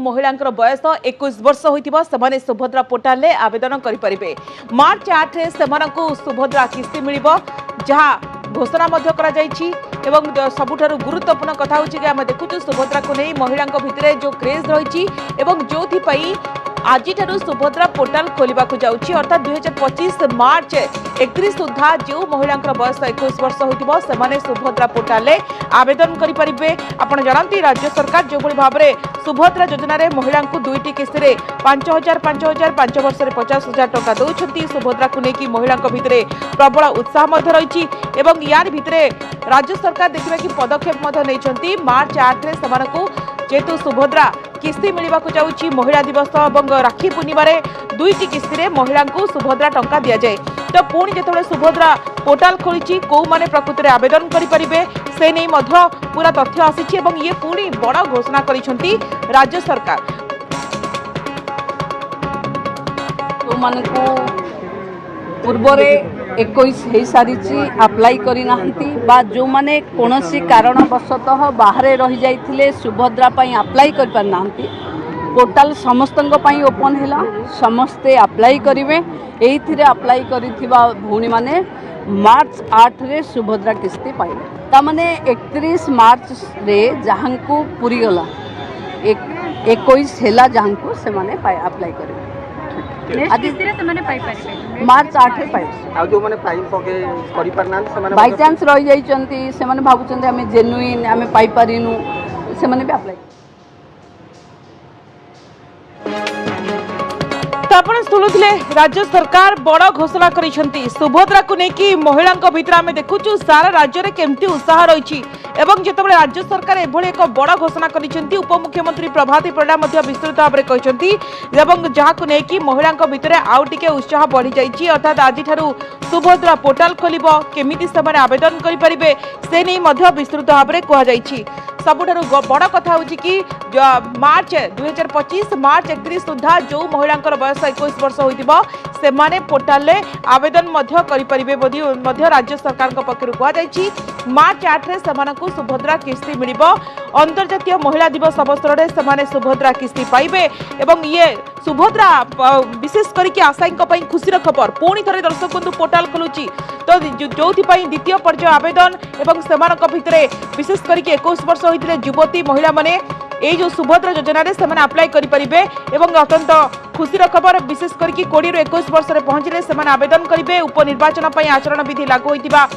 महिला बयस 21 वर्ष होइतिबा सेमाने सुभद्रा पोर्टाल ले आवेदन करि परिबे। मार्च 8 रे सेमानकु सुभद्रा किस्ती मिलिबो जहाँ घोषणा मध्य करा जायछि एवं सबुठारु गुरुत्वपूर्ण कथा होछि कि आमे देखुछु सुभद्रा को नै महिला भितरे जो क्रेज रहिछि एवं जोथि पई आज सुभद्रा पोर्टाल खोलिबाकू जाउछि अर्थात 2025 मार्च 31 सुधा जो महिला बयस 21 वर्ष होइतिबो सेमाने सुभद्रा पोर्टाल ले आवेदन करि परिबे। आपण जानती राज्य सरकार जो भली भाबरे सुभद्रा योजना रे महिला को दुईटी किस्ती रे 5000 5 वर्ष रे 50,000 टका दउछंती। सुभद्रा को नेकी महिला भितरे प्रबल उत्साह मध्य रहिछि एवं यार भितरे राज्य सरकार देखिबा कि पदक्षेप मध्य नैछंती। मार्च 8 रे सेमानकू जेतु सुभद्रा किस्ती मिलवाक जाउछि महिला दिवस और राखी पूर्णिमा दुईटी किस्ती रे महिला को सुभद्रा टंका दि जाए। तो पुणी जो सुभद्रा पोर्टाल खोली कौ माने प्रकृति में आवेदन करें से नहीं पूरा तथ्य आसी ये पुणी बड़ घोषणा करिसेंती राज्य सरकार। तो मान को पूर्वरे 21 हो सारी अप्लाई करना जो मैंने कौन कारणवशतः बाहर रही जाइए सुभद्रा अप्लाई कर पारना पोर्टाल समस्त ओपन है समस्ते अप्लाई करेंगे। ये अप्लाई करिथिबा भौणी माने मार्च 8 रे सुभद्रा किस्ती पाइबे तामाने 31 मार्च रे जहाँ को पूरी गला 21 है जहाँ को से माने अप्लाई करेंगे मार्च 8 रे पाइबे जो माने पाइ पके करि परना से बाय चांस रही जाइचंती से माने भाबुचंती हमें जेन्युइन हमें पाइ परिनु से माने भी अप्लाई। आपण शुणुले राज्य सरकार बड़ घोषणा करिसेंती सुभद्रा को लेकिन महिला भीतर आम देखुचु सारा राज्य में केमती उत्साह रही एवं जितेबाला राज्य सरकार एभली एक बड़ घोषणा करिसेंती उपमुख्यमंत्री प्रभाती परिडा विस्तृत भाव में कहते जहाँ लेकिन महिला भीतर आउ टिके उत्साह बढ़ी जाइए अर्थात आज सुभद्रा पोर्टाल खोलिबो केमिति से आवेदन करें से नहीं विस्तृत भाव में कहुई। सबुठारु बड़ कथा होछि कि मार्च 2025 मार्च 31 सुधा जो महिला बयस 21 वर्ष होइतिबो सेमाने पोर्टाल ले आवेदन मध्य करि परिबे मध्य राज्य सरकार पक्षरु कहा जायछि। मार्च 8 रे सेमानकु सुभद्रा किस्ती मिलिबो अंतर्जातीय महिला दिवस अवसर में सेमाने सुभद्रा किस्ती पाइबे एवं ये सुभद्रा विशेष करके आशायीं पई खुशीर खबर पुणी थे दर्शक बंधु पोर्टाल खोलुची तो जो द्वितीय पर्याय आवेदन एवं सेमानक भितरे विशेष करके 21 वर्ष होइतिले युवती महिला माने ये जो सुभद्रा योजना रे सेमाने अप्लाई करि परिबे एवं अत्यंत खुशीर खबर विशेष करके 20 ରୁ 21 वर्ष रे पहुंचले सेमाने आवेदन करिवे। उपनिर्वाचन पई आचरण विधि लागू होइतिबा